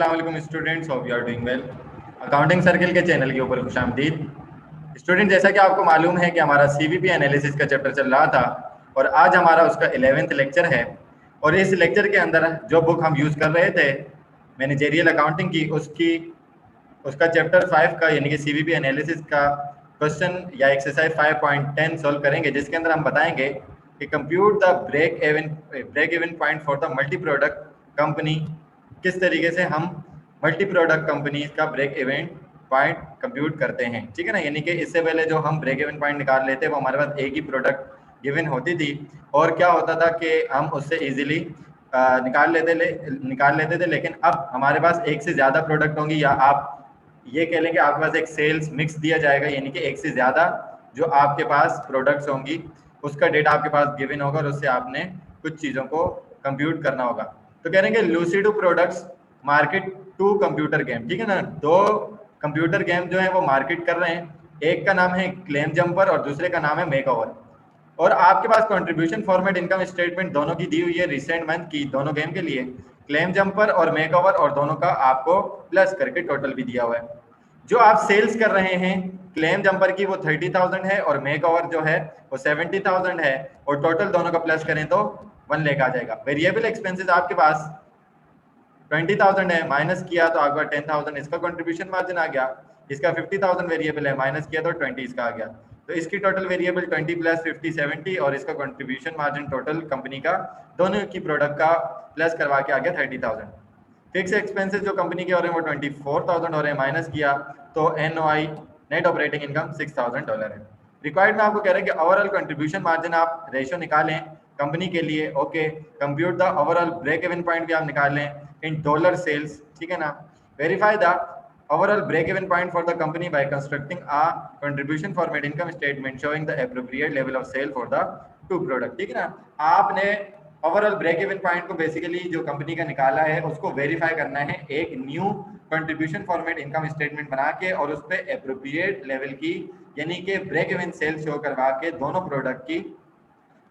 अस्सलाम वालेकुम students, hope you are doing well. Accounting circle के चैनल के ऊपर खुशामदीद। स्टूडेंट, जैसा कि आपको मालूम है कि हमारा सीवीपी एनालिसिस का चैप्टर चल रहा था और आज हमारा उसका 11th लेक्चर है। और इस लेक्चर के अंदर जो बुक हम यूज़ कर रहे थे मैनेजेरियल अकाउंटिंग की, उसका चैप्टर 5 का यानी कि सीवीपी एनालिसिस का क्वेश्चन या एक्सरसाइज 5.10 सॉल्व करेंगे, जिसके अंदर हम बताएंगे कि compute the break even point for the multi product company. किस तरीके से हम मल्टी प्रोडक्ट कंपनीज का ब्रेक इवन पॉइंट कंप्यूट करते हैं, ठीक है ना। यानी कि इससे पहले जो हम ब्रेक इवन पॉइंट निकाल लेते हैं वो हमारे पास एक ही प्रोडक्ट गिवन होती थी और क्या होता था कि हम उससे इजीली निकाल लेते थे। लेकिन अब हमारे पास एक से ज़्यादा प्रोडक्ट होंगी, या आप ये कह लें कि आपके पास एक सेल्स मिक्स दिया जाएगा, यानी कि एक से ज़्यादा जो आपके पास प्रोडक्ट्स होंगी उसका डेटा आपके पास गिवन होगा और उससे आपने कुछ चीज़ों को कंप्यूट करना होगा। तो कह रहे हैं कि लूसिडो प्रोडक्ट्स मार्केट 2 कंप्यूटर गेम, ठीक है ना। 2 कंप्यूटर गेम जो है वो मार्केट कर रहे हैं। एक का नाम है क्लेम जंपर और दूसरे का नाम है मेकओवर। और आपके पास कंट्रीब्यूशन फॉर्मेट इनकम स्टेटमेंट दोनों की दी हुई है रिसेंट मंथ की, दोनों गेम के लिए, क्लेम जंपर और मेकओवर, और दोनों का आपको प्लस करके टोटल भी दिया हुआ है। जो आप सेल्स कर रहे हैं क्लेम जंपर की वो 30,000 है और मेकओवर जो है वो 70,000 है, और टोटल दोनों का प्लस करें तो 1 लाख आ जाएगा। वेरिएबल एक्सपेंसेस आपके पास 20,000 है, माइनस किया तो आपका 10,000 इसका कंट्रीब्यूशन मार्जिन आ गया। इसका 50,000 वेरिएबल है, माइनस किया तो 20 इसका आ गया। तो इसकी टोटल वेरिएबल 20 प्लस 50 70 और इसका कंट्रीब्यूशन मार्जिन टोटल कंपनी का दोनों की प्रोडक्ट का प्लस करवा के आ गया 30,000। फिक्स एक्सपेंसेस जो कंपनी के हो रहे हैं वो 24,000 हो रहे हैं, माइनस किया तो एनओआई नेट ऑपरेटिंग इनकम $6,000 है। रिक्वायर्ड में आपको कह रहे हैं कि ओवरऑल कंट्रीब्यूशन मार्जिन आप रेशियो निकालें कंपनी के लिए। Okay, compute the overall break even point भी आप निकाल लें इन डॉलर सेल्स, ठीक है ना। Verify the overall break even point for the company by constructing a contribution format income statement showing the appropriate level of sale for the two product, ठीक है ना। आपने ओवरऑल ब्रेक इवन पॉइंट को basically जो company का निकाला है उसको वेरीफाई करना है एक new contribution format income statement बना के, और उस पर एप्रोप्रिएट लेवल की यानी कि ब्रेक इवन सेल शो करवा के दोनों प्रोडक्ट की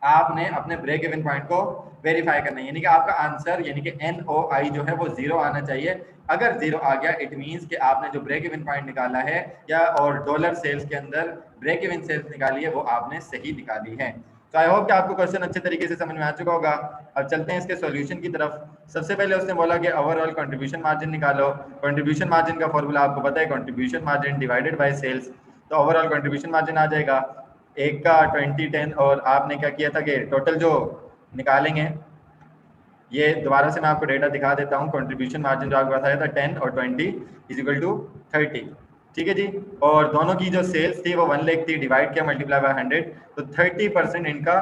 आपने अपने ब्रेक इवन पॉइंट को वेरीफाई करना है। यानी कि आपका आंसर यानी कि NOI जो है वो 0 आना चाहिए। अगर 0 आ गया इट मींस कि आपने जो ब्रेक इवन पॉइंट निकाला है या और डॉलर सेल्स के अंदर ब्रेक इवन सेल्स निकाली है वो आपने सही निकाली है। तो आई होप कि आपको क्वेश्चन अच्छे तरीके से समझ में आ चुका होगा। अब चलते हैं इसके सॉल्यूशन की तरफ। सबसे पहले उसने बोला कि ओवरऑल कंट्रीब्यूशन मार्जिन निकालो। कंट्रीब्यूशन मार्जिन का फॉर्मूला आपको पता है, contribution margin divided by sales. तो ओवरऑल कंट्रीब्यूशन मार्जिन आ जाएगा एक का 20 10, और आपने क्या किया था कि टोटल जो निकालेंगे, ये दोबारा से मैं आपको डेटा दिखा देता हूँ। कंट्रीब्यूशन मार्जिन जो आपको बताया था 10 और 20 इज इक्वल टू 30, ठीक है जी। और दोनों की जो सेल्स थी वो 1 लाख थी, डिवाइड किया मल्टीप्लाई बाय 100, तो 30% इनका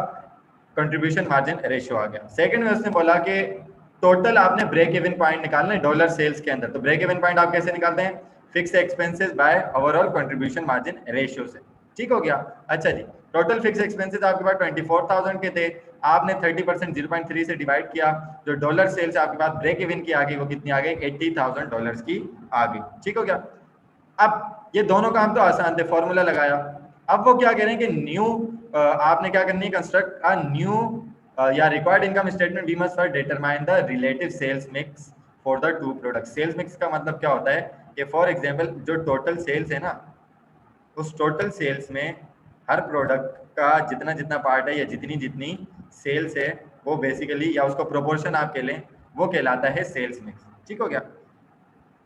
कंट्रीब्यूशन मार्जिन रेशियो आ गया। सेकंड में उसने बोला कि टोटल आपने ब्रेक इवन पॉइंट निकालना है डॉलर सेल्स के अंदर। तो ब्रेक इवन पॉइंट आप कैसे निकालते हैं, fix expenses by overall contribution margin ratio से, ठीक हो गया। अच्छा जी, टोटल फिक्स एक्सपेंसेस आपके पास 24,000 के थे, आपने 30% 0.3 से डिवाइड किया, जो डॉलर सेल्स आपके पास ब्रेक इवन की आ गई वो कितनी आ गई, $80,000 की आ गई, ठीक हो गया। अब ये दोनों काम तो आसान थे, फॉर्मूला लगाया। अब वो क्या कह रहे हैं कि न्यू आपने क्या करनी है, कंस्ट्रक्ट अ न्यू या required income statement we must first determine the relative sales mix for the two product. Sales mix का मतलब क्या होता है कि फॉर एग्जांपल जो टोटल सेल्स है ना, उस टोटल सेल्स में हर प्रोडक्ट का जितना जितना पार्ट है या जितनी जितनी सेल्स है वो बेसिकली, या उसको प्रोपोर्शन आप कह लें, वो कहलाता है सेल्स मिक्स, ठीक हो गया।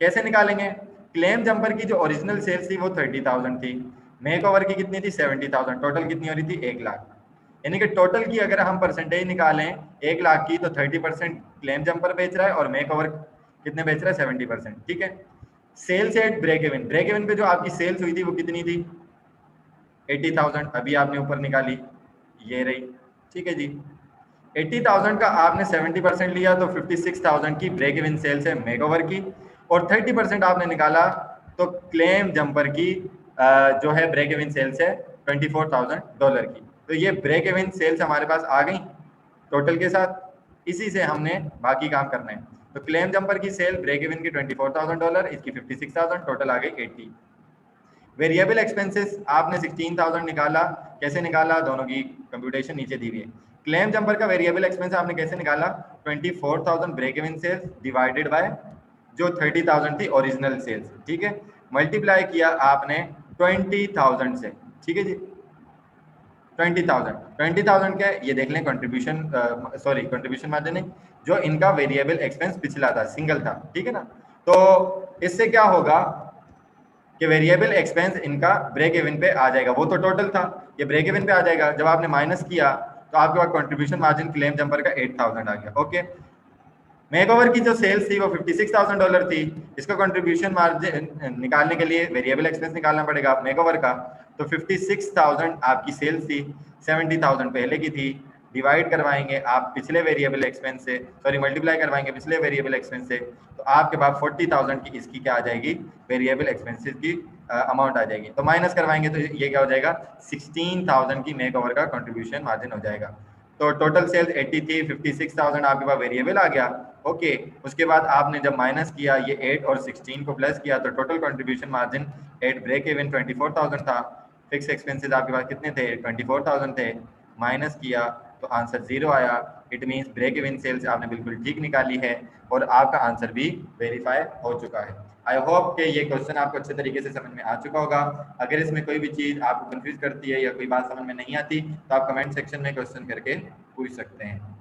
कैसे निकालेंगे, क्लेम जंपर की जो ओरिजिनल सेल्स थी वो 30,000 थी, मेकओवर की कितनी थी 70,000, टोटल कितनी हो रही थी 1 लाख। यानी कि टोटल की अगर हम परसेंटेज निकालें 1 लाख की तो 30% क्लेम जंपर बेच रहा है और मेकओवर कितने बेच रहा है 70%, ठीक है। Sales at break even, break even पे जो आपकी सेल्स हुई थी वो कितनी थी 80,000, अभी आपने ऊपर निकाली ये रही, ठीक है जी। 80,000 का आपने 70% लिया तो 56,000 की ब्रेक इवन सेल्स है मेकओवर की, और 30% आपने निकाला तो क्लेम जंपर की जो है ब्रेक इवन सेल्स है $24,000 की। तो ये ब्रेक इवन सेल्स हमारे पास आ गई टोटल के साथ, इसी से हमने बाकी काम करना है। तो क्लेम जंपर की सेल ब्रेक इवन की $24,000, इसकी 56,000, टोटल आ गई 80। वेरिएबल एक्सपेंसेस आपने 16,000 निकाला, कैसे निकाला, दोनों की कंप्यूटेशन नीचे दी हुई है। क्लेम जंपर का वेरिएबल एक्सपेंस आपने कैसे निकाला, 24,000 break even sales divided by जो 30,000 थी ओरिजिनल सेल्स, ठीक है, मल्टीप्लाई किया आपने 20,000 से, ठीक है जी, 20,000 क्या है ये देख लें, कंट्रीब्यूशन सॉरी कंट्रीब्यूशन मार्जिन नहीं, जो इनका वेरिएबल एक्सपेंस पिछला था, सिंगल था, ठीक है ना। तो इससे क्या होगा कि वेरिएबल एक्सपेंस इनका ब्रेक इवन पे आ जाएगा, वो तो टोटल था, ये ब्रेक इवन पे आ जाएगा। जब आपने माइनस किया तो आपके पास कंट्रीब्यूशन मार्जिन क्लेम जंपर का 8,000 आ गया। ओके, मेकओवर की जो सेल्स थी वो $56,000 थी, इसका कंट्रीब्यूशन मार्जिन निकालने के लिए वेरिएबल एक्सपेंस निकालना पड़ेगा मेकओवर का, तो 56,000 आपकी सेल्स थी, 70,000 पहले की थी, डिवाइड करवाएंगे आप पिछले वेरिएबल एक्सपेंस से, सॉरी मल्टीप्लाई करवाएंगे पिछले वेरिएबल एक्सपेंस से, तो आपके पास 40,000 की इसकी क्या आ जाएगी, वेरिएबल एक्सपेंसेस की अमाउंट आ जाएगी। तो माइनस करवाएंगे तो ये क्या हो जाएगा, 16,000 की मेकओवर का कंट्रीब्यूशन मार्जिन हो जाएगा। तो टोटल सेल्स 80 थी, 56,000 आपके पास वेरिएबल आ गया। ओके, उसके बाद आपने जब माइनस किया ये 8 और 16 को प्लस किया तो total contribution margin 8 break even 24,000 था। फिक्स एक्सपेंसेस आपके पास कितने थे, 24,000 थे, माइनस किया तो आंसर 0 आया। It means break even sales आपने बिल्कुल ठीक निकाली है और आपका आंसर भी वेरीफाई हो चुका है। आई होप कि ये क्वेश्चन आपको अच्छे तरीके से समझ में आ चुका होगा। अगर इसमें कोई भी चीज़ आपको कंफ्यूज करती है या कोई बात समझ में नहीं आती तो आप कमेंट सेक्शन में क्वेश्चन करके पूछ सकते हैं।